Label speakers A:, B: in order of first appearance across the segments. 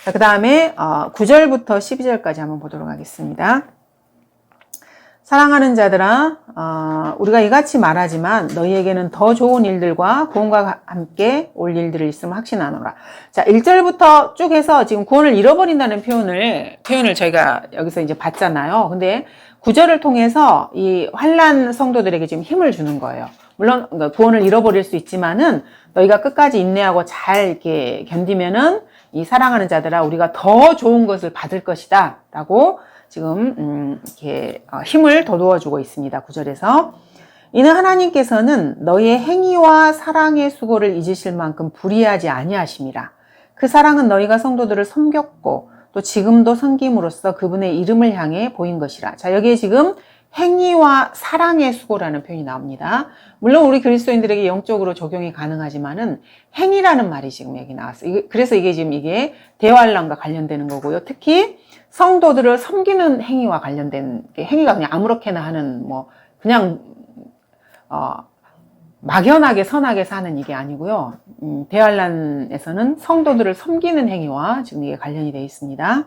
A: 자, 그 다음에 9절부터 12절까지 한번 보도록 하겠습니다. 사랑하는 자들아, 우리가 이같이 말하지만 너희에게는 더 좋은 일들과 구원과 함께 올 일들이 있음을 확신하노라. 자, 1절부터 쭉 해서 지금 구원을 잃어버린다는 표현을 저희가 여기서 이제 봤잖아요. 근데 9절을 통해서 이 환난 성도들에게 지금 힘을 주는 거예요. 물론 구원을 잃어버릴 수 있지만은 너희가 끝까지 인내하고 잘 이렇게 견디면은 이 사랑하는 자들아, 우리가 더 좋은 것을 받을 것이다 라고 지금 이렇게 힘을 돋워주고 있습니다. 9절에서 이는 하나님께서는 너희의 행위와 사랑의 수고를 잊으실 만큼 불의하지 아니하심이라. 그 사랑은 너희가 성도들을 섬겼고 또 지금도 섬김으로써 그분의 이름을 향해 보인 것이라. 자, 여기에 지금 행위와 사랑의 수고라는 표현이 나옵니다. 물론 우리 그리스도인들에게 영적으로 적용이 가능하지만은 행위라는 말이 지금 여기 나왔어요. 그래서 이게 지금 이게 대환란과 관련되는 거고요. 특히 성도들을 섬기는 행위와 관련된 행위가 그냥 아무렇게나 하는 그냥 막연하게 선하게 사는 이게 아니고요. 대환란에서는 성도들을 섬기는 행위와 지금 이게 관련이 되어 있습니다.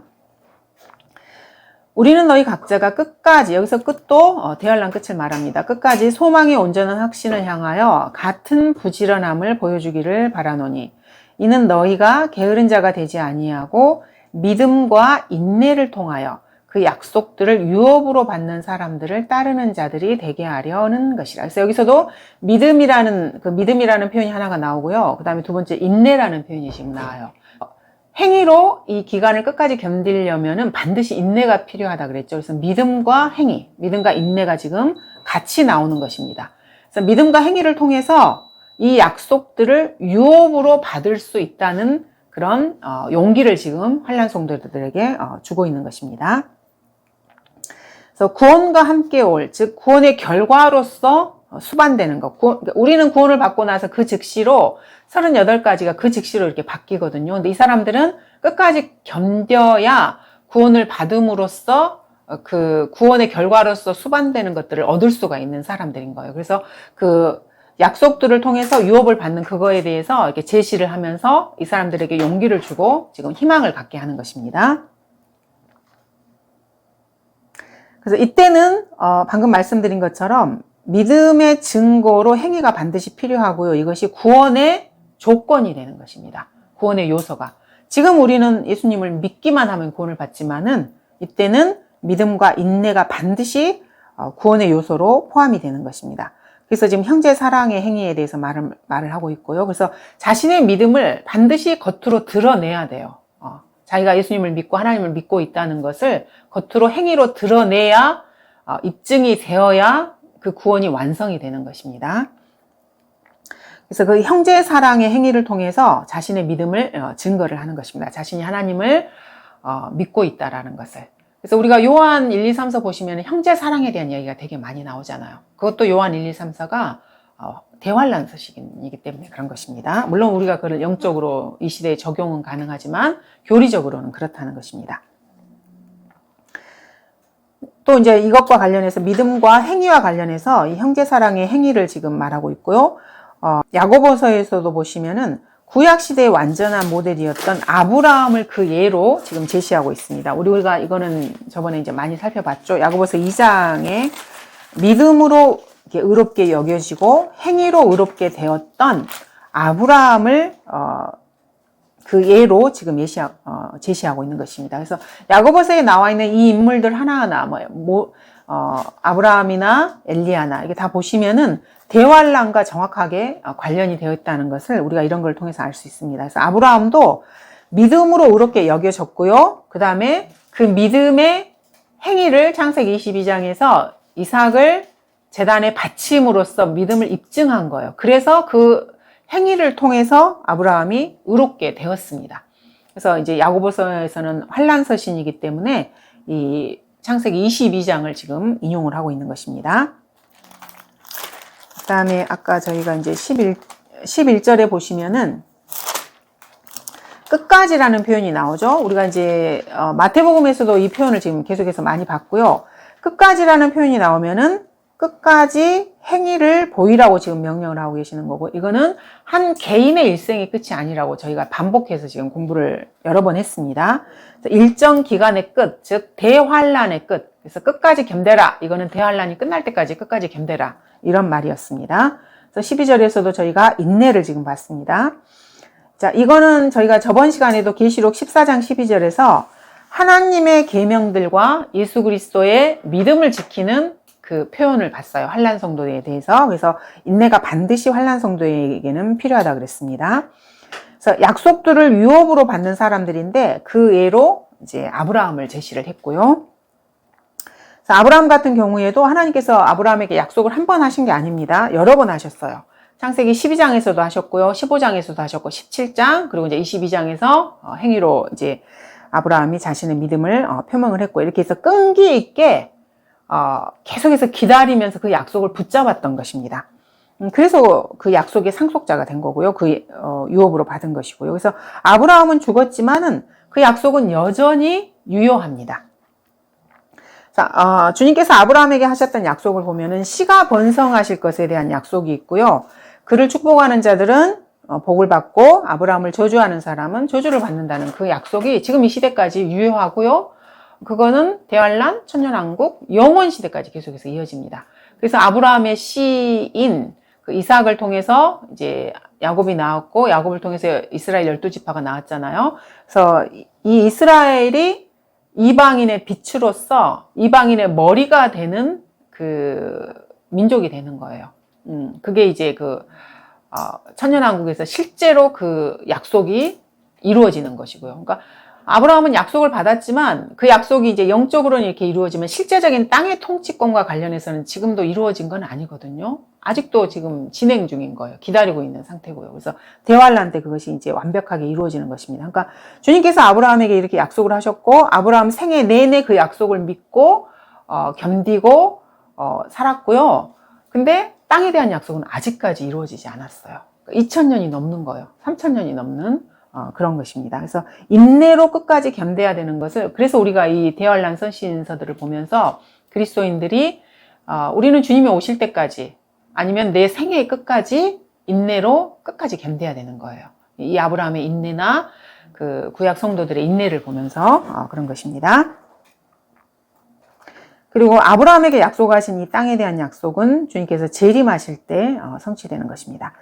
A: 우리는 너희 각자가 끝까지, 여기서 끝도 대환란 끝을 말합니다. 끝까지 소망의 온전한 확신을 향하여 같은 부지런함을 보여주기를 바라노니 이는 너희가 게으른 자가 되지 아니하고 믿음과 인내를 통하여 그 약속들을 유업으로 받는 사람들을 따르는 자들이 되게 하려는 것이라. 그래서 여기서도 믿음이라는 표현이 하나가 나오고요. 그 다음에 두 번째 인내라는 표현이 지금 나와요. 행위로 이 기간을 끝까지 견디려면은 반드시 인내가 필요하다 그랬죠. 그래서 믿음과 행위, 믿음과 인내가 지금 같이 나오는 것입니다. 그래서 믿음과 행위를 통해서 이 약속들을 유업으로 받을 수 있다는 그런 용기를 지금 환난 성도들에게 주고 있는 것입니다. 그래서 구원과 함께 즉 구원의 결과로서 수반되는 것. 우리는 구원을 받고 나서 그 즉시로 38가지가 그 즉시로 이렇게 바뀌거든요. 근데 이 사람들은 끝까지 견뎌야 구원을 받음으로써 그 구원의 결과로서 수반되는 것들을 얻을 수가 있는 사람들인 거예요. 그래서 그 약속들을 통해서 유업을 받는 그거에 대해서 이렇게 제시를 하면서 이 사람들에게 용기를 주고 지금 희망을 갖게 하는 것입니다. 그래서 이때는 방금 말씀드린 것처럼 믿음의 증거로 행위가 반드시 필요하고요. 이것이 구원의 조건이 되는 것입니다. 구원의 요소가. 지금 우리는 예수님을 믿기만 하면 구원을 받지만은 이때는 믿음과 인내가 반드시 구원의 요소로 포함이 되는 것입니다. 그래서 지금 형제 사랑의 행위에 대해서 말을 하고 있고요. 그래서 자신의 믿음을 반드시 겉으로 드러내야 돼요. 자기가 예수님을 믿고 하나님을 믿고 있다는 것을 겉으로 행위로 드러내야 입증이 되어야 그 구원이 완성이 되는 것입니다. 그래서 그 형제 사랑의 행위를 통해서 자신의 믿음을 증거를 하는 것입니다. 자신이 하나님을 믿고 있다라는 것을. 그래서 우리가 요한 1, 2, 3서 보시면 형제 사랑에 대한 이야기가 되게 많이 나오잖아요. 그것도 요한 1, 2, 3서가 대환란 서식이기 때문에 그런 것입니다. 물론 우리가 그걸 영적으로 이 시대에 적용은 가능하지만 교리적으로는 그렇다는 것입니다. 또 이제 이것과 관련해서 믿음과 행위와 관련해서 이 형제 사랑의 행위를 지금 말하고 있고요. 야고보서에서도 보시면은 구약 시대의 완전한 모델이었던 아브라함을 그 예로 지금 제시하고 있습니다. 우리가 이거는 저번에 이제 많이 살펴봤죠. 야고보서 2장에 믿음으로 이렇게 의롭게 여겨지고 행위로 의롭게 되었던 아브라함을 그 예로 지금 제시하고 있는 것입니다. 그래서 야고보서에 나와 있는 이 인물들 하나하나 아브라함이나 엘리야나 이게 다 보시면은 대환란과 정확하게 관련이 되어 있다는 것을 우리가 이런 걸 통해서 알 수 있습니다. 그래서 아브라함도 믿음으로 의롭게 여겨졌고요. 그 다음에 그 믿음의 행위를 창세기 22장에서 이삭을 제단에 바침으로써 믿음을 입증한 거예요. 그래서 그 행위를 통해서 아브라함이 의롭게 되었습니다. 그래서 이제 야고보서에서는 환난 서신이기 때문에 이 창세기 22장을 지금 인용을 하고 있는 것입니다. 그 다음에 아까 저희가 이제 11절에 보시면은 끝까지라는 표현이 나오죠. 우리가 이제 마태복음에서도 이 표현을 지금 계속해서 많이 봤고요. 끝까지라는 표현이 나오면은 끝까지 행위를 보이라고 지금 명령을 하고 계시는 거고, 이거는 한 개인의 일생의 끝이 아니라고 저희가 반복해서 지금 공부를 여러 번 했습니다. 일정 기간의 끝, 즉 대환란의 끝. 그래서 끝까지 견뎌라. 이거는 대환란이 끝날 때까지 끝까지 견뎌라. 이런 말이었습니다. 그래서 12절에서도 저희가 인내를 지금 봤습니다. 자, 이거는 저희가 저번 시간에도 계시록 14장 12절에서 하나님의 계명들과 예수 그리스도의 믿음을 지키는 그 표현을 봤어요. 환난 성도에 대해서. 그래서 인내가 반드시 환난 성도에게는 필요하다 그랬습니다. 그래서 약속들을 유업으로 받는 사람들인데 그 예로 이제 아브라함을 제시를 했고요. 그래서 아브라함 같은 경우에도 하나님께서 아브라함에게 약속을 한 번 하신 게 아닙니다. 여러 번 하셨어요. 창세기 12장에서도 하셨고요. 15장에서도 하셨고 17장 그리고 이제 22장에서 행위로 이제 아브라함이 자신의 믿음을 표명을 했고, 이렇게 해서 끈기 있게 계속해서 기다리면서 그 약속을 붙잡았던 것입니다. 그래서 그 약속의 상속자가 된 거고요. 그 유업으로 받은 것이고요. 그래서 아브라함은 죽었지만은 그 약속은 여전히 유효합니다. 자, 주님께서 아브라함에게 하셨던 약속을 보면은 씨가 번성하실 것에 대한 약속이 있고요. 그를 축복하는 자들은 복을 받고 아브라함을 저주하는 사람은 저주를 받는다는 그 약속이 지금 이 시대까지 유효하고요. 그거는 대환란, 천년왕국, 영원 시대까지 계속해서 이어집니다. 그래서 아브라함의 씨인 그 이삭을 통해서 이제 야곱이 나왔고, 야곱을 통해서 이스라엘 12지파가 나왔잖아요. 그래서 이 이스라엘이 이방인의 빛으로서 이방인의 머리가 되는 그 민족이 되는 거예요. 그게 이제 천년왕국에서 실제로 그 약속이 이루어지는 것이고요. 그러니까 아브라함은 약속을 받았지만 그 약속이 이제 영적으로는 이렇게 이루어지면 실제적인 땅의 통치권과 관련해서는 지금도 이루어진 건 아니거든요. 아직도 지금 진행 중인 거예요. 기다리고 있는 상태고요. 그래서 대환란 때 그것이 이제 완벽하게 이루어지는 것입니다. 그러니까 주님께서 아브라함에게 이렇게 약속을 하셨고, 아브라함 생애 내내 그 약속을 믿고 견디고 살았고요. 근데 땅에 대한 약속은 아직까지 이루어지지 않았어요. 2000년이 넘는 거예요. 3000년이 넘는 그런 것입니다. 그래서 인내로 끝까지 견뎌야 되는 것을, 그래서 우리가 이 대환란 선신서들을 보면서 그리스도인들이 우리는 주님이 오실 때까지 아니면 내 생애의 끝까지 인내로 끝까지 견뎌야 되는 거예요. 이 아브라함의 인내나 그 구약 성도들의 인내를 보면서 그런 것입니다. 그리고 아브라함에게 약속하신 이 땅에 대한 약속은 주님께서 재림하실 때 성취되는 것입니다.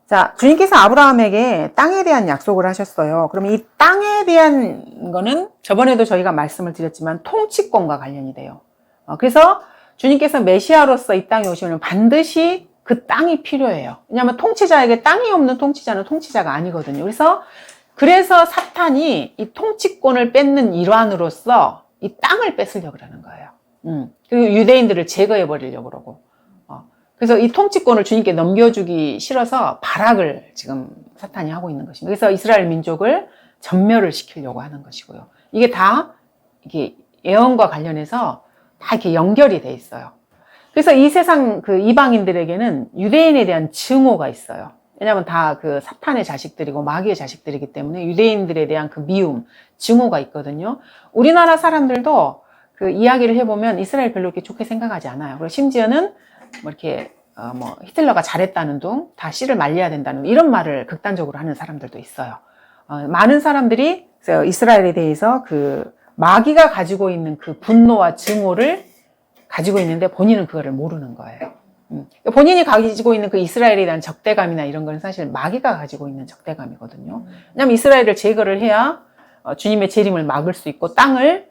A: 자, 주님께서 아브라함에게 땅에 대한 약속을 하셨어요. 그럼 이 땅에 대한 거는 저번에도 저희가 말씀을 드렸지만 통치권과 관련이 돼요. 그래서 주님께서 메시아로서 이 땅에 오시면 반드시 그 땅이 필요해요. 왜냐하면 통치자에게 땅이 없는 통치자는 통치자가 아니거든요. 그래서 사탄이 이 통치권을 뺏는 일환으로서 이 땅을 뺏으려고 그러는 거예요. 그리고 유대인들을 제거해 버리려고 그러고. 그래서 이 통치권을 주님께 넘겨주기 싫어서 발악을 지금 사탄이 하고 있는 것입니다. 그래서 이스라엘 민족을 전멸을 시키려고 하는 것이고요. 이게 다 이게 예언과 관련해서 다 이렇게 연결이 돼 있어요. 그래서 이 세상 그 이방인들에게는 유대인에 대한 증오가 있어요. 왜냐하면 다 그 사탄의 자식들이고 마귀의 자식들이기 때문에 유대인들에 대한 그 미움, 증오가 있거든요. 우리나라 사람들도 그 이야기를 해보면 이스라엘 별로 그렇게 좋게 생각하지 않아요. 그리고 심지어는 뭐 이렇게 히틀러가 잘했다는 둥, 다 씨를 말려야 된다는 이런 말을 극단적으로 하는 사람들도 있어요. 많은 사람들이 이스라엘에 대해서 그 마귀가 가지고 있는 그 분노와 증오를 가지고 있는데 본인은 그거를 모르는 거예요. 본인이 가지고 있는 그 이스라엘에 대한 적대감이나 이런 건 사실 마귀가 가지고 있는 적대감이거든요. 왜냐하면 이스라엘을 제거를 해야 주님의 재림을 막을 수 있고 땅을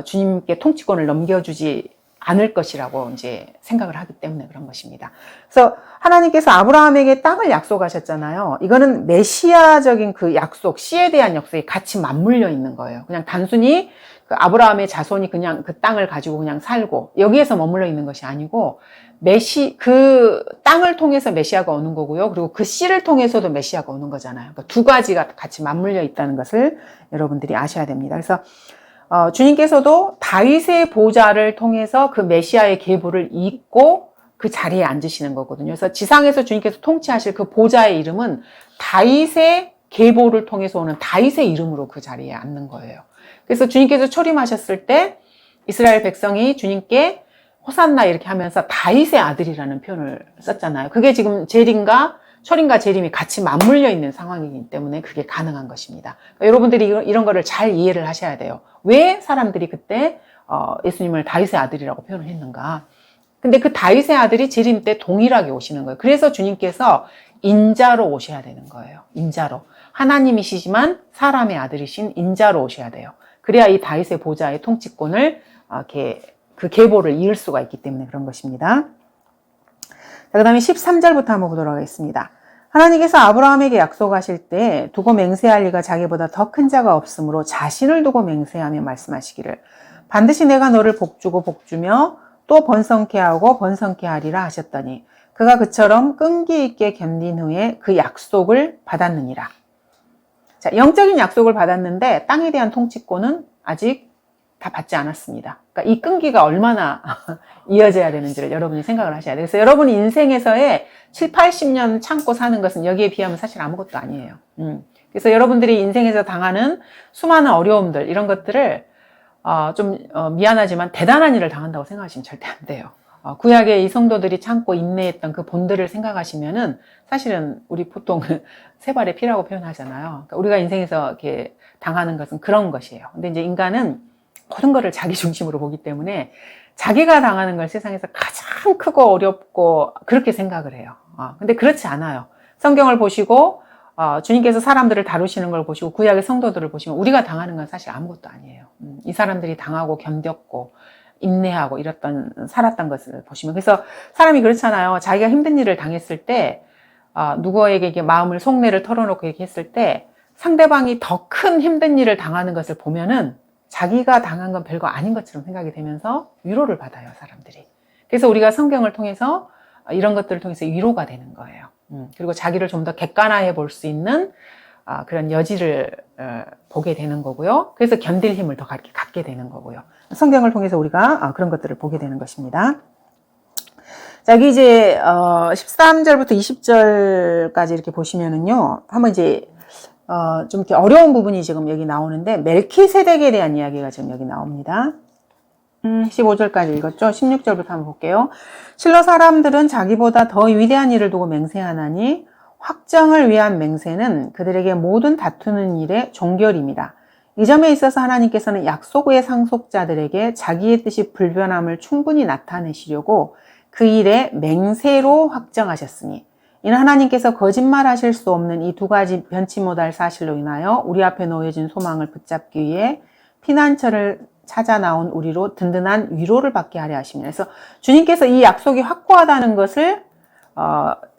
A: 주님께 통치권을 넘겨주지 않을 것이라고 이제 생각을 하기 때문에 그런 것입니다. 그래서 하나님께서 아브라함에게 땅을 약속하셨잖아요. 이거는 메시아적인 그 약속, 씨에 대한 약속이 같이 맞물려 있는 거예요. 그냥 단순히 그 아브라함의 자손이 그냥 그 땅을 가지고 그냥 살고 여기에서 머물러 있는 것이 아니고 그 땅을 통해서 메시아가 오는 거고요. 그리고 그 씨를 통해서도 메시아가 오는 거잖아요. 그러니까 두 가지가 같이 맞물려 있다는 것을 여러분들이 아셔야 됩니다. 그래서 주님께서도 다윗의 보좌를 통해서 그 메시아의 계보를 잇고 그 자리에 앉으시는 거거든요. 그래서 지상에서 주님께서 통치하실 그 보좌의 이름은 다윗의 계보를 통해서 오는 다윗의 이름으로 그 자리에 앉는 거예요. 그래서 주님께서 초림하셨을 때 이스라엘 백성이 주님께 호산나 이렇게 하면서 다윗의 아들이라는 표현을 썼잖아요. 그게 지금 젤인과 초림과 재림이 같이 맞물려 있는 상황이기 때문에 그게 가능한 것입니다. 그러니까 여러분들이 이런 거를 잘 이해를 하셔야 돼요. 왜 사람들이 그때 예수님을 다윗의 아들이라고 표현을 했는가. 근데 그 다윗의 아들이 재림 때 동일하게 오시는 거예요. 그래서 주님께서 인자로 오셔야 되는 거예요. 인자로. 하나님이시지만 사람의 아들이신 인자로 오셔야 돼요. 그래야 이 다윗의 보좌의 통치권을 그 계보를 이을 수가 있기 때문에 그런 것입니다. 그 다음에 13절부터 한번 보도록 하겠습니다. 하나님께서 아브라함에게 약속하실 때 두고 맹세할 리가 자기보다 더 큰 자가 없으므로 자신을 두고 맹세하며 말씀하시기를 반드시 내가 너를 복주고 복주며 또 번성케 하고 번성케 하리라 하셨더니 그가 그처럼 끈기 있게 견딘 후에 그 약속을 받았느니라. 자, 영적인 약속을 받았는데 땅에 대한 통치권은 아직 다 받지 않았습니다. 그러니까 이 끈기가 얼마나 이어져야 되는지를 여러분이 생각을 하셔야 돼요. 그래서 여러분 인생에서의 7, 80년 참고 사는 것은 여기에 비하면 사실 아무것도 아니에요. 그래서 여러분들이 인생에서 당하는 수많은 어려움들 이런 것들을 미안하지만 대단한 일을 당한다고 생각하시면 절대 안 돼요. 구약의 이 성도들이 참고 인내했던 그 본들을 생각하시면은 사실은 우리 보통 세 발의 피라고 표현하잖아요. 그러니까 우리가 인생에서 이렇게 당하는 것은 그런 것이에요. 근데 이제 인간은 모든 것을 자기 중심으로 보기 때문에 자기가 당하는 걸 세상에서 가장 크고 어렵고 그렇게 생각을 해요. 근데 그렇지 않아요. 성경을 보시고 주님께서 사람들을 다루시는 걸 보시고 구약의 성도들을 보시면 우리가 당하는 건 사실 아무것도 아니에요. 이 사람들이 당하고 견뎠고 인내하고 살았던 것을 보시면 그래서 사람이 그렇잖아요. 자기가 힘든 일을 당했을 때 누구에게 이렇게 마음을 속내를 털어놓고 얘기했을 때 상대방이 더 큰 힘든 일을 당하는 것을 보면은 자기가 당한 건 별거 아닌 것처럼 생각이 되면서 위로를 받아요, 사람들이. 그래서 우리가 성경을 통해서 이런 것들을 통해서 위로가 되는 거예요. 그리고 자기를 좀 더 객관화해 볼 수 있는 그런 여지를 보게 되는 거고요. 그래서 견딜 힘을 더 갖게 되는 거고요. 성경을 통해서 우리가 그런 것들을 보게 되는 것입니다. 자, 여기 이제 13절부터 20절까지 이렇게 보시면은요. 한번 이제 좀 이렇게 어려운 부분이 지금 여기 나오는데 멜키세덱에 대한 이야기가 지금 여기 나옵니다. 15절까지 읽었죠? 16절부터 한번 볼게요. 실로 사람들은 자기보다 더 위대한 일을 두고 맹세하나니 확정을 위한 맹세는 그들에게 모든 다투는 일의 종결입니다. 이 점에 있어서 하나님께서는 약속의 상속자들에게 자기의 뜻이 불변함을 충분히 나타내시려고 그 일에 맹세로 확정하셨으니 이는 하나님께서 거짓말하실 수 없는 이 두 가지 변치 못할 사실로 인하여 우리 앞에 놓여진 소망을 붙잡기 위해 피난처를 찾아 나온 우리로 든든한 위로를 받게 하려 하십니다. 그래서 주님께서 이 약속이 확고하다는 것을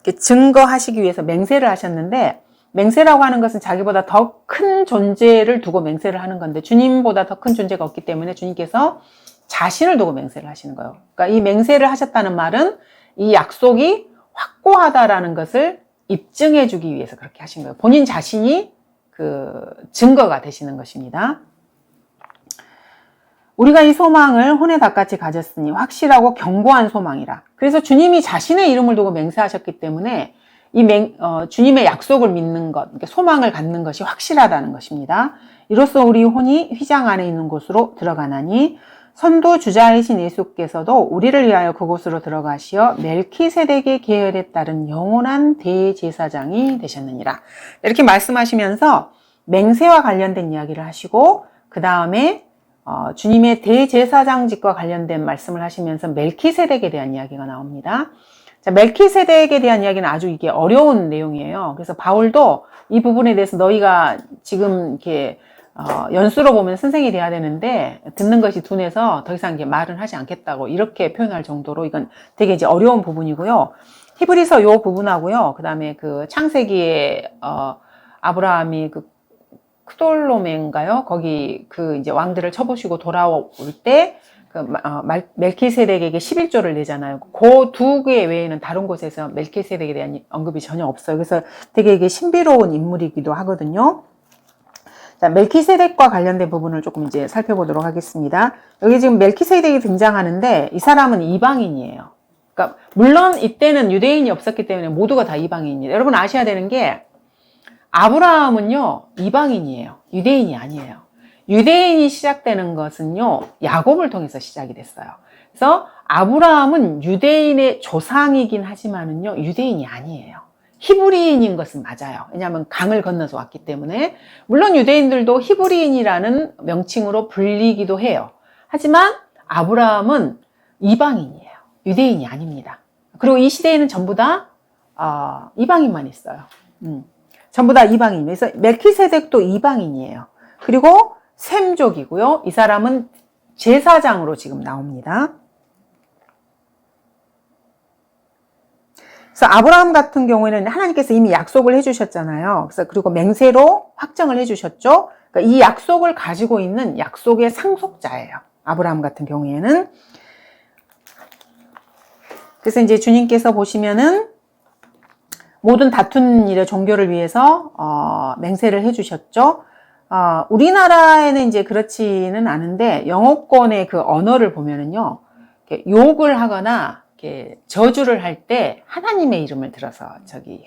A: 증거하시기 위해서 맹세를 하셨는데 맹세라고 하는 것은 자기보다 더 큰 존재를 두고 맹세를 하는 건데 주님보다 더 큰 존재가 없기 때문에 주님께서 자신을 두고 맹세를 하시는 거예요. 그러니까 이 맹세를 하셨다는 말은 이 약속이 확고하다라는 것을 입증해 주기 위해서 그렇게 하신 거예요. 본인 자신이 그 증거가 되시는 것입니다. 우리가 이 소망을 혼에 닭같이 가졌으니 확실하고 견고한 소망이라. 그래서 주님이 자신의 이름을 두고 맹세하셨기 때문에 주님의 약속을 믿는 것, 그러니까 소망을 갖는 것이 확실하다는 것입니다. 이로써 우리 혼이 휘장 안에 있는 곳으로 들어가나니 선도 주자이신 예수께서도 우리를 위하여 그곳으로 들어가시어 멜키세덱의 계열에 따른 영원한 대제사장이 되셨느니라. 이렇게 말씀하시면서 맹세와 관련된 이야기를 하시고 그 다음에 주님의 대제사장직과 관련된 말씀을 하시면서 멜키세덱에 대한 이야기가 나옵니다. 자, 멜키세덱에 대한 이야기는 아주 이게 어려운 내용이에요. 그래서 바울도 이 부분에 대해서 너희가 지금 이렇게 연수로 보면 선생이 돼야 되는데 듣는 것이 둔해서 더 이상 이제 말은 하지 않겠다고 이렇게 표현할 정도로 이건 되게 이제 어려운 부분이고요. 히브리서 요 부분하고요. 그다음에 그 창세기에 아브라함이 그 크돌로메인가요? 거기 그 이제 왕들을 쳐보시고 돌아올 때 그 멜키세덱에게 11조를 내잖아요. 그 두 개 외에는 다른 곳에서 멜키세덱에 대한 언급이 전혀 없어요. 그래서 되게 이게 신비로운 인물이기도 하거든요. 자, 멜키세덱과 관련된 부분을 조금 이제 살펴보도록 하겠습니다. 여기 지금 멜키세덱이 등장하는데 이 사람은 이방인이에요. 그러니까 물론 이때는 유대인이 없었기 때문에 모두가 다 이방인이에요. 여러분 아셔야 되는 게 아브라함은요 이방인이에요. 유대인이 아니에요. 유대인이 시작되는 것은요 야곱을 통해서 시작이 됐어요. 그래서 아브라함은 유대인의 조상이긴 하지만은요, 유대인이 아니에요. 히브리인인 것은 맞아요. 왜냐하면 강을 건너서 왔기 때문에. 물론 유대인들도 히브리인이라는 명칭으로 불리기도 해요. 하지만 아브라함은 이방인이에요. 유대인이 아닙니다. 그리고 이 시대에는 전부 다 이방인만 있어요. 전부 다 이방인. 그래서 멜키세덱도 이방인이에요. 그리고 셈족이고요. 이 사람은 제사장으로 지금 나옵니다. 그래서 아브라함 같은 경우에는 하나님께서 이미 약속을 해주셨잖아요. 그래서 그리고 맹세로 확정을 해주셨죠. 그러니까 이 약속을 가지고 있는 약속의 상속자예요. 아브라함 같은 경우에는. 그래서 이제 주님께서 보시면은 모든 다툰 일의 종교를 위해서 맹세를 해주셨죠. 우리나라에는 이제 그렇지는 않은데 영어권의 그 언어를 보면은요, 욕을 하거나 이렇게 저주를 할 때 하나님의 이름을 들어서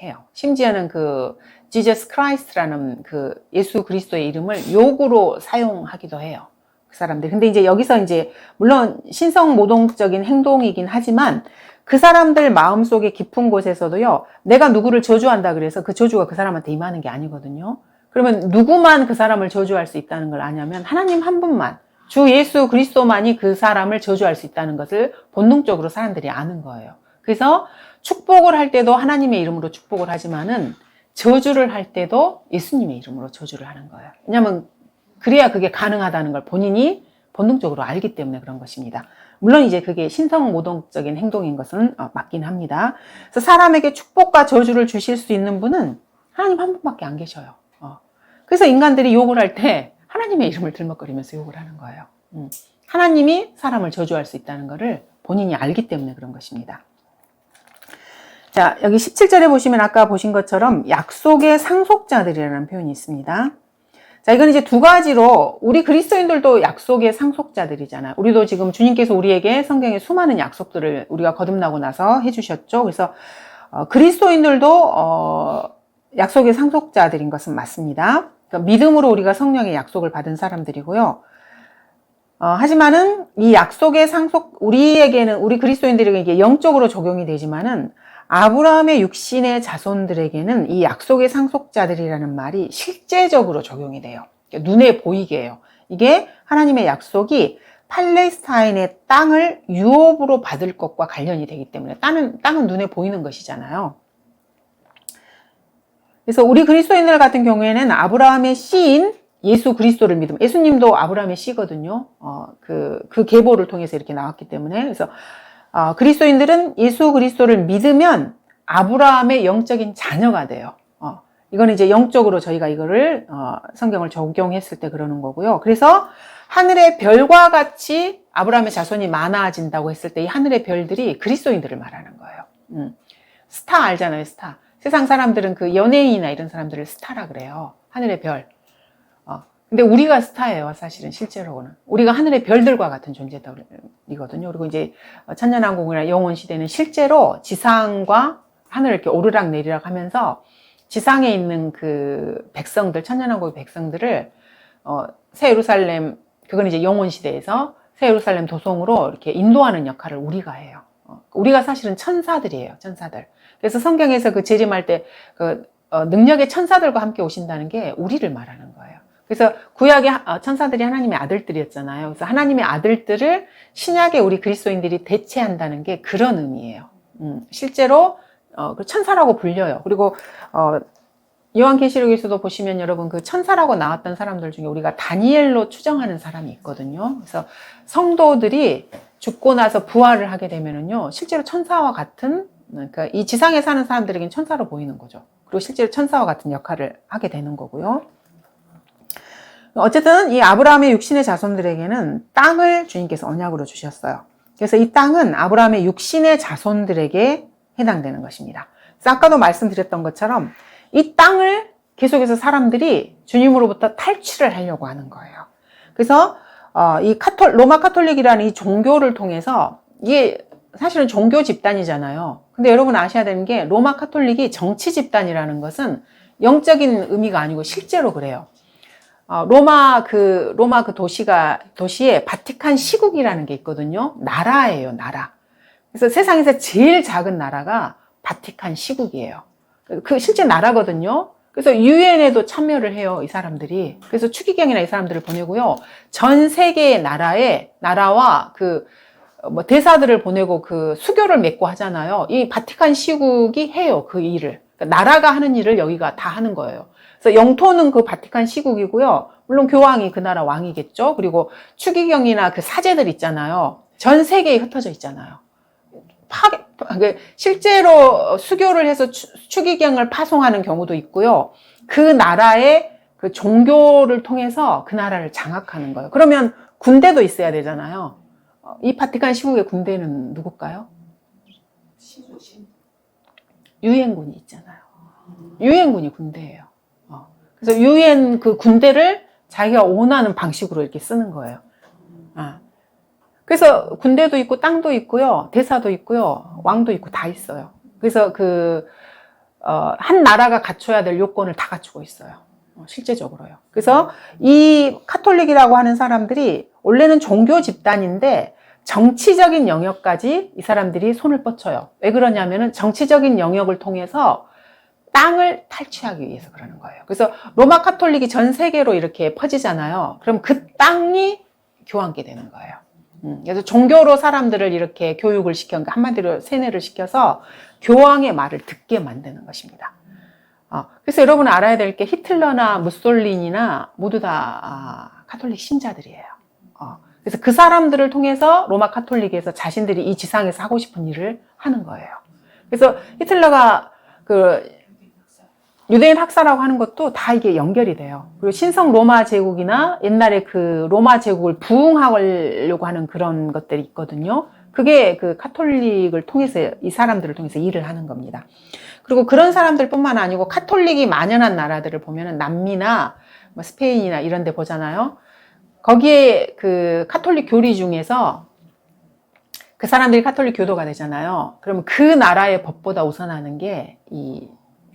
A: 해요. 심지어는 그 Jesus Christ라는 그 예수 그리스도의 이름을 욕으로 사용하기도 해요. 그 사람들. 근데 이제 여기서 이제 물론 신성모독적인 행동이긴 하지만 그 사람들 마음속에 깊은 곳에서도요, 내가 누구를 저주한다 그래서 그 저주가 그 사람한테 임하는 게 아니거든요. 그러면 누구만 그 사람을 저주할 수 있다는 걸 아냐면 하나님 한 분만, 주 예수 그리스도만이 그 사람을 저주할 수 있다는 것을 본능적으로 사람들이 아는 거예요. 그래서 축복을 할 때도 하나님의 이름으로 축복을 하지만은 저주를 할 때도 예수님의 이름으로 저주를 하는 거예요. 왜냐하면 그래야 그게 가능하다는 걸 본인이 본능적으로 알기 때문에 그런 것입니다. 물론 이제 그게 신성모독적인 행동인 것은 맞긴 합니다. 그래서 사람에게 축복과 저주를 주실 수 있는 분은 하나님 한 분밖에 안 계셔요. 그래서 인간들이 욕을 할 때 하나님의 이름을 들먹거리면서 욕을 하는 거예요. 하나님이 사람을 저주할 수 있다는 것을 본인이 알기 때문에 그런 것입니다. 자, 여기 17절에 보시면 아까 보신 것처럼 약속의 상속자들이라는 표현이 있습니다. 자, 이건 이제 두 가지로 우리 그리스도인들도 약속의 상속자들이잖아요. 우리도 지금 주님께서 우리에게 성경의 수많은 약속들을 우리가 거듭나고 나서 해주셨죠. 그래서 그리스도인들도 약속의 상속자들인 것은 맞습니다. 그러니까 믿음으로 우리가 성령의 약속을 받은 사람들이고요. 하지만은 이 약속의 우리에게는, 우리 그리스도인들에게 이게 영적으로 적용이 되지만은 아브라함의 육신의 자손들에게는 이 약속의 상속자들이라는 말이 실제적으로 적용이 돼요. 눈에 보이게 해요. 이게 하나님의 약속이 팔레스타인의 땅을 유업으로 받을 것과 관련이 되기 때문에 땅은 눈에 보이는 것이잖아요. 그래서 우리 그리스도인들 같은 경우에는 아브라함의 씨인 예수 그리스도를 믿으면, 예수님도 아브라함의 씨거든요. 그 계보를 통해서 이렇게 나왔기 때문에. 그래서 그리스도인들은 예수 그리스도를 믿으면 아브라함의 영적인 자녀가 돼요. 이거는 이제 영적으로 저희가 이거를 성경을 적용했을 때 그러는 거고요. 그래서 하늘의 별과 같이 아브라함의 자손이 많아진다고 했을 때 이 하늘의 별들이 그리스도인들을 말하는 거예요. 스타 알잖아요, 스타. 세상 사람들은 그 연예인이나 이런 사람들을 스타라 그래요. 하늘의 별. 근데 우리가 스타예요, 사실은, 실제로는. 우리가 하늘의 별들과 같은 존재들이거든요. 그리고 이제 천년왕국이나 영원시대는 실제로 지상과 하늘을 이렇게 오르락 내리락 하면서 지상에 있는 그 백성들, 천년왕국의 백성들을 새 예루살렘, 그건 이제 영원시대에서 새 예루살렘 도성으로 이렇게 인도하는 역할을 우리가 해요. 우리가 사실은 천사들이에요, 천사들. 그래서 성경에서 그 재림할 때 능력의 천사들과 함께 오신다는 게 우리를 말하는 거예요. 그래서 구약의 천사들이 하나님의 아들들이었잖아요. 그래서 하나님의 아들들을 신약의 우리 그리스도인들이 대체한다는 게 그런 의미예요. 실제로 천사라고 불려요. 그리고 요한계시록에서도 보시면 여러분 그 천사라고 나왔던 사람들 중에 우리가 다니엘로 추정하는 사람이 있거든요. 그래서 성도들이 죽고 나서 부활을 하게 되면은요, 실제로 천사와 같은, 그러니까 이 지상에 사는 사람들에게는 천사로 보이는 거죠. 그리고 실제로 천사와 같은 역할을 하게 되는 거고요. 어쨌든 이 아브라함의 육신의 자손들에게는 땅을 주님께서 언약으로 주셨어요. 그래서 이 땅은 아브라함의 육신의 자손들에게 해당되는 것입니다. 그래서 아까도 말씀드렸던 것처럼 이 땅을 계속해서 사람들이 주님으로부터 탈취를 하려고 하는 거예요. 그래서 이 로마 카톨릭이라는 이 종교를 통해서, 이게 사실은 종교 집단이잖아요. 근데 여러분 아셔야 되는 게 로마 카톨릭이 정치 집단이라는 것은 영적인 의미가 아니고 실제로 그래요. 로마 그 도시에 바티칸 시국이라는 게 있거든요. 나라예요, 나라. 그래서 세상에서 제일 작은 나라가 바티칸 시국이에요. 그 실제 나라거든요. 그래서 유엔에도 참여를 해요, 이 사람들이. 그래서 추기경이나 이 사람들을 보내고요. 전 세계의 나라와 대사들을 보내고 그 수교를 맺고 하잖아요. 이 바티칸 시국이 해요, 그 일을. 그러니까 나라가 하는 일을 여기가 다 하는 거예요. 그래서 영토는 그 바티칸 시국이고요. 물론 교황이 그 나라 왕이겠죠. 그리고 추기경이나 그 사제들 있잖아요. 전 세계에 흩어져 있잖아요. 실제로 수교를 해서 추기경을 파송하는 경우도 있고요. 그 나라의 그 종교를 통해서 그 나라를 장악하는 거예요. 그러면 군대도 있어야 되잖아요. 이 바티칸 시국의 군대는 누굴까요? 유엔군이 있잖아요. 유엔군이 군대예요. 그래서 유엔 그 군대를 자기가 원하는 방식으로 이렇게 쓰는 거예요. 그래서 군대도 있고 땅도 있고요. 대사도 있고요. 왕도 있고 다 있어요. 그래서 한 나라가 갖춰야 될 요건을 다 갖추고 있어요. 실제적으로요. 그래서 이 카톨릭이라고 하는 사람들이 원래는 종교 집단인데 정치적인 영역까지 이 사람들이 손을 뻗쳐요. 왜 그러냐면은 정치적인 영역을 통해서 땅을 탈취하기 위해서 그러는 거예요. 그래서 로마 카톨릭이 전 세계로 이렇게 퍼지잖아요. 그럼 그 땅이 교황께 되는 거예요. 그래서 종교로 사람들을 이렇게 교육을 그러니까 한마디로 세뇌를 시켜서 교황의 말을 듣게 만드는 것입니다. 그래서 여러분 알아야 될 게 히틀러나 무솔리니나 모두 다 카톨릭 신자들이에요. 그래서 그 사람들을 통해서 로마 카톨릭에서 자신들이 이 지상에서 하고 싶은 일을 하는 거예요. 그래서 히틀러가 유대인 학살하고 하는 것도 다 이게 연결이 돼요. 그리고 신성 로마 제국이나 옛날에 그 로마 제국을 부흥하려고 하는 그런 것들이 있거든요. 그게 그 카톨릭을 통해서, 이 사람들을 통해서 일을 하는 겁니다. 그리고 그런 사람들뿐만 아니고 카톨릭이 만연한 나라들을 보면은 남미나 스페인이나 이런 데 보잖아요. 거기에 그 카톨릭 교리 중에서 그 사람들이 카톨릭 교도가 되잖아요. 그러면 그 나라의 법보다 우선하는 게 이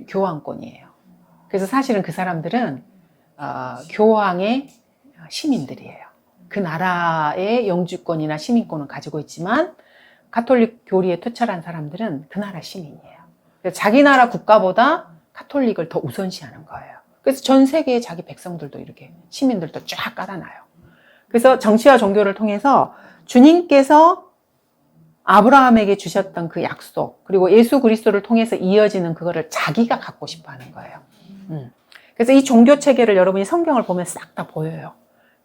A: 교황권이에요. 그래서 사실은 그 사람들은 교황의 시민들이에요. 그 나라의 영주권이나 시민권을 가지고 있지만 가톨릭 교리에 투철한 사람들은 그 나라 시민이에요. 그래서 자기 나라 국가보다 가톨릭을 더 우선시하는 거예요. 그래서 전 세계의 자기 백성들도 이렇게 시민들도 쫙 깔아놔요. 그래서 정치와 종교를 통해서 주님께서 아브라함에게 주셨던 그 약속, 그리고 예수 그리스도를 통해서 이어지는 그거를 자기가 갖고 싶어 하는 거예요. 그래서 이 종교 체계를 여러분이 성경을 보면 싹 다 보여요.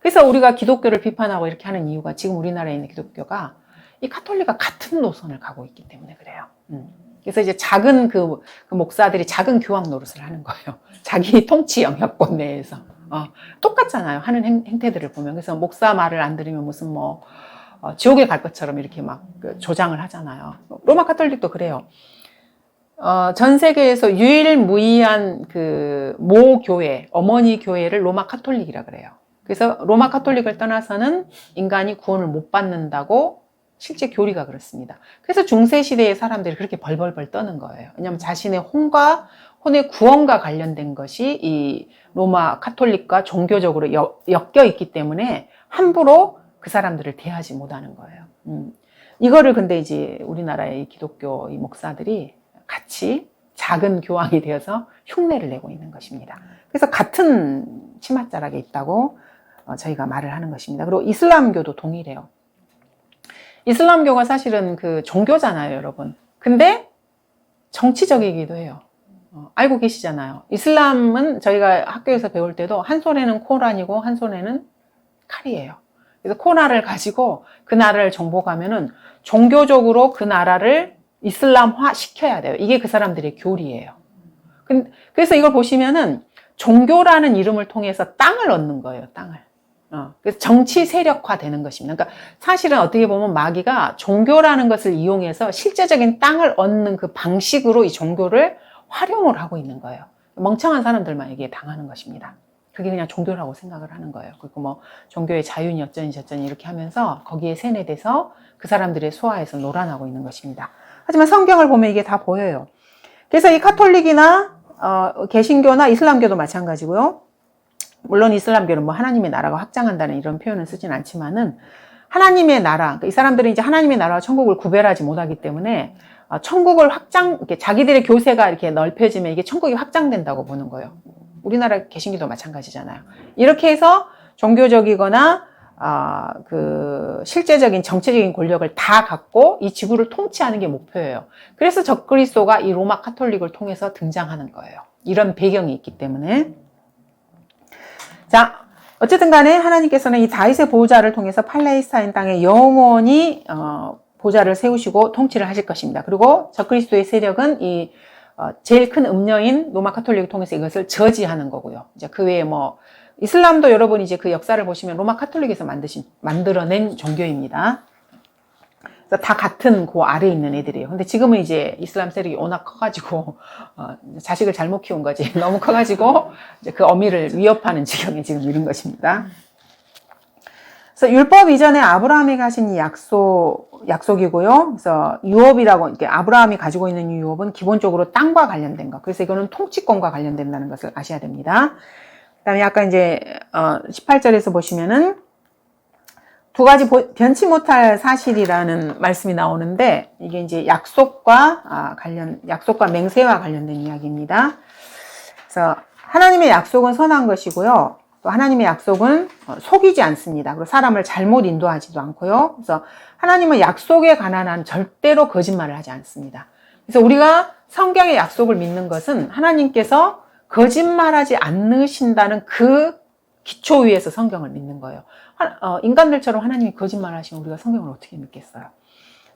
A: 그래서 우리가 기독교를 비판하고 이렇게 하는 이유가 지금 우리나라에 있는 기독교가 이 카톨릭과 같은 노선을 가고 있기 때문에 그래요. 그래서 이제 작은 그 목사들이 작은 교황 노릇을 하는 거예요. 자기 통치 영역권 내에서. 똑같잖아요. 하는 행태들을 보면. 그래서 목사 말을 안 들으면 무슨 지옥에 갈 것처럼 이렇게 막 조장을 하잖아요. 로마 카톨릭도 그래요. 전 세계에서 유일무이한 그 모교회, 어머니 교회를 로마 카톨릭이라 그래요. 그래서 로마 카톨릭을 떠나서는 인간이 구원을 못 받는다고 실제 교리가 그렇습니다. 그래서 중세시대의 사람들이 그렇게 벌벌벌 떠는 거예요. 왜냐하면 자신의 혼의 구원과 관련된 것이 이 로마 카톨릭과 종교적으로 엮여 있기 때문에 함부로 그 사람들을 대하지 못하는 거예요. 이거를 근데 이제 우리나라의 기독교 이 목사들이 같이 작은 교황이 되어서 흉내를 내고 있는 것입니다. 그래서 같은 치맛자락에 있다고 저희가 말을 하는 것입니다. 그리고 이슬람교도 동일해요. 이슬람교가 사실은 그 종교잖아요, 여러분. 근데 정치적이기도 해요. 알고 계시잖아요. 이슬람은 저희가 학교에서 배울 때도 한 손에는 코란이고 한 손에는 칼이에요. 그래서 코란을 가지고 그 나라를 정복하면은 종교적으로 그 나라를 이슬람화 시켜야 돼요. 이게 그 사람들의 교리예요. 그래서 이걸 보시면은 종교라는 이름을 통해서 땅을 얻는 거예요, 땅을. 그래서 정치 세력화 되는 것입니다. 그러니까 사실은 어떻게 보면 마귀가 종교라는 것을 이용해서 실제적인 땅을 얻는 그 방식으로 이 종교를 활용을 하고 있는 거예요. 멍청한 사람들만 이게 당하는 것입니다. 그게 그냥 종교라고 생각을 하는 거예요. 그리고 종교의 자유니 어쩌니 저쩌니 이렇게 하면서 거기에 세뇌돼서 그 사람들의 소화에서 놀아나고 있는 것입니다. 하지만 성경을 보면 이게 다 보여요. 그래서 이 카톨릭이나 개신교나 이슬람교도 마찬가지고요. 물론 이슬람교는 뭐 하나님의 나라가 확장한다는 이런 표현을 쓰진 않지만은 하나님의 나라, 그러니까 이 사람들은 이제 하나님의 나라와 천국을 구별하지 못하기 때문에 천국을 이렇게 자기들의 교세가 이렇게 넓혀지면 이게 천국이 확장된다고 보는 거예요. 우리나라 개신교도 마찬가지잖아요. 이렇게 해서 종교적이거나 그 실제적인 정치적인 권력을 다 갖고 이 지구를 통치하는 게 목표예요. 그래서 적그리스도가 이 로마 카톨릭을 통해서 등장하는 거예요. 이런 배경이 있기 때문에. 자, 어쨌든 간에 하나님께서는 이 다윗의 보호자를 통해서 팔레스타인 땅에 영원히 보좌를 세우시고 통치를 하실 것입니다. 그리고 적그리스도의 세력은 이 제일 큰 음녀인 로마 카톨릭을 통해서 이것을 저지하는 거고요. 이제 그 외에 뭐 이슬람도 여러분 이제 그 역사를 보시면 로마 카톨릭에서 만들어낸 종교입니다. 그래서 다 같은 그 아래에 있는 애들이에요. 근데 지금은 이제 이슬람 세력이 워낙 커가지고 자식을 잘못 키운 거지. 너무 커가지고 이제 그 어미를 위협하는 지경에 지금 이른 것입니다. 그래서 율법 이전에 아브라함에게 하신 이 약속이고요. 그래서 유업이라고, 이렇게 아브라함이 가지고 있는 유업은 기본적으로 땅과 관련된 것. 그래서 이거는 통치권과 관련된다는 것을 아셔야 됩니다. 그 다음에 아까 이제 18절에서 보시면은 두 가지 변치 못할 사실이라는 말씀이 나오는데, 이게 이제 약속과 맹세와 관련된 이야기입니다. 그래서 하나님의 약속은 선한 것이고요. 또 하나님의 약속은 속이지 않습니다. 그리고 사람을 잘못 인도하지도 않고요. 그래서 하나님은 약속에 관한 한 절대로 거짓말을 하지 않습니다. 그래서 우리가 성경의 약속을 믿는 것은 하나님께서 거짓말하지 않으신다는 그 기초 위에서 성경을 믿는 거예요. 인간들처럼 하나님이 거짓말하시면 우리가 성경을 어떻게 믿겠어요?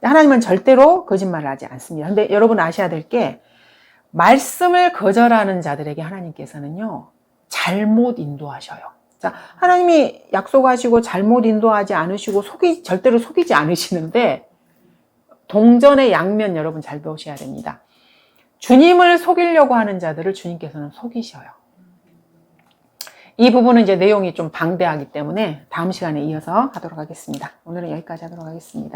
A: 하나님은 절대로 거짓말을 하지 않습니다. 근데 여러분 아셔야 될 게, 말씀을 거절하는 자들에게 하나님께서는요, 잘못 인도하셔요. 자, 하나님이 약속하시고 잘못 인도하지 않으시고 절대로 속이지 않으시는데, 동전의 양면 여러분 잘 보셔야 됩니다. 주님을 속이려고 하는 자들을 주님께서는 속이셔요. 이 부분은 이제 내용이 좀 방대하기 때문에 다음 시간에 이어서 하도록 하겠습니다. 오늘은 여기까지 하도록 하겠습니다.